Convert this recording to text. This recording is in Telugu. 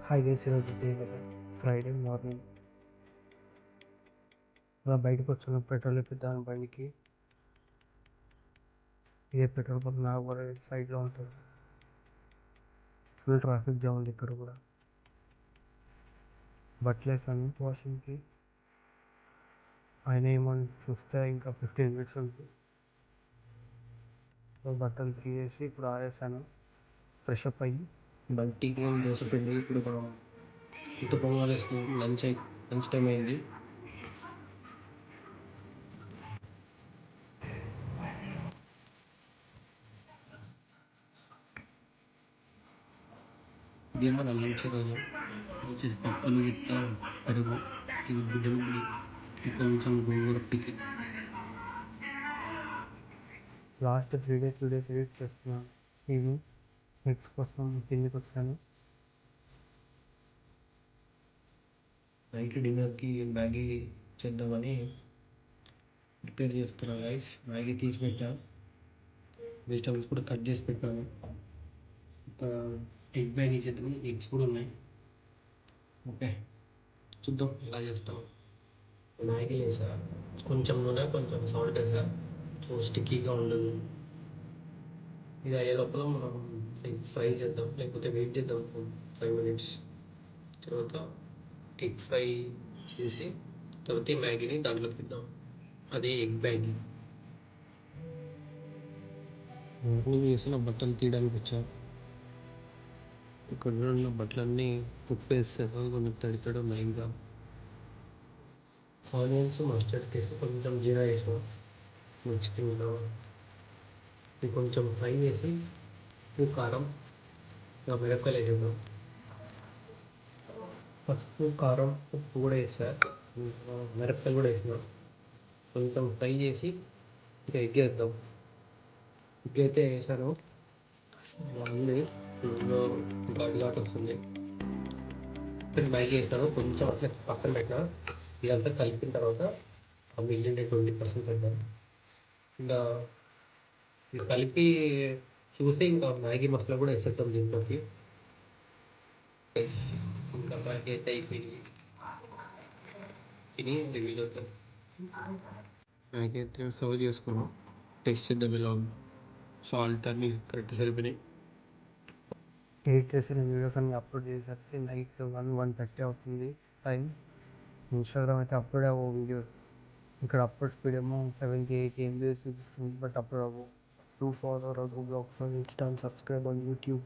హైవేస్ ఈరోజు డే కదా, ఫ్రైడే మార్నింగ్ అలా బయటకు వచ్చాను పెట్రోల్ వేపిద్దామని బండికి. ఇదే పెట్రోల్ బంక్ నాగోర సైడ్లో ఉంటుంది. ఫుల్ ట్రాఫిక్ జామ్ ఉంది ఇక్కడ కూడా. బట్టలు వేసాను వాషింగ్కి. ఆయన ఏమని చూస్తే ఇంకా 15 minutes ఉంది. సో బట్టలు తీసేసి ఇప్పుడు ఆరేసాను. ఫ్రెష్ అప్ అయ్యి బంటికి దోశ పిండి ఇప్పుడు మనం ఇంత పొంగల్ వేసుకున్నాం. లంచ్ టైం అయింది. ఇది మన లంచ్ రోజు వచ్చేసి పప్పులు విత్త పెరుగు, ఇది గుడ్డలు, కొంచెం గోంగూర పికిల్. లాస్ట్ 3 days ఎడిట్ చేస్తున్నాను. ఇవి నెక్స్ట్ కోసం కిందికి వచ్చాను. నైట్ డిన్నర్కి మ్యాగీ చేద్దామని ప్రిపేర్ చేస్తున్నాను గైస్. మ్యాగీ తీసి పెట్టాను, వెజిటబుల్స్ కూడా కట్ చేసి పెట్టాను. ఎగ్ మ్యాగీ చేద్దామని ఎగ్స్ కూడా ఉన్నాయి. ఓకే చూద్దాం ఎలా చేస్తాం. మ్యాగీ వేసా, కొంచెం నూనె కొంచెం సాల్ట్ వేసా, సో స్టిక్కీగా ఉండదు. ఇది అయ్యే లోపల మనం ఎగ్ ఫ్రై చేద్దాం, లేకపోతే వెయిట్ చేద్దాం 5 minutes. తర్వాత ఎగ్ ఫ్రై చేసి తర్వాత ఈ మ్యాగీని దాంట్లోకి తిద్దాం. అదే ఎగ్ మ్యాగీ. మార్నింగ్ వేసిన బట్టలు తీయడానికి వచ్చా. ఇక్కడ ఉన్న బట్టలన్నీ ఉప్పేస్తాను, కొంచెం తడితడి ఉన్నాయి. ఇంకా ఆనియన్స్ మస్టర్డ్ వేసి కొంచెం జీరా వేసిన మిక్స్ తింటాం. ఇది కొంచెం ఫ్రై చేసి ఉప్పు కారం ఇంకా మిరపకాయలు వేసేద్దాం. పసుపు కారం ఉప్పు కూడా వేసాను, మిరపకాయలు కూడా వేసిన కొంచెం ఫ్రై చేసి ఇంకా ఎగ్ వేద్దాం. ఎగ్ అయితే వేసాను, బాగుంది. ఇందులో ఘాటు వస్తుంది. మ్యాగీ వేసాను, కొంచెం అట్లా పక్కన పెట్టిన. ఇదంతా కలిపిన తర్వాత ఆ మిగిలిన 20% పెట్టాను. ఇంకా ఇది కలిపి చూసి ఇంకా మ్యాగీ మసాలా కూడా వేసేద్దాం దీంట్లోకి. ఇంకా మ్యాగీ అయితే అయిపోయింది, తిని రివ్యూలో మ్యాగీ అయితే సర్వ్ చేసుకున్నాం. టేస్ట్ చేద్దాం ఇలా ఉంది. సాల్ట్ అన్నీ కరెక్ట్ సరిపోయినాయి. ఎడిట్ చేసిన వీడియోస్ అన్ని అప్లోడ్ చేసేసరికి నైట్ 1:30 అవుతుంది టైం. ఇన్స్టాగ్రామ్ అయితే అప్లోడ్ అవ్వవు వీడియోస్. ఇక్కడ అప్లోడ్ స్పీడ్ ఏమో 70-80 MB చూపిస్తుంది, బట్ అప్లోడ్ అవ్వవు. Do follow Raghu vlogs on Insta and subscribe on YouTube.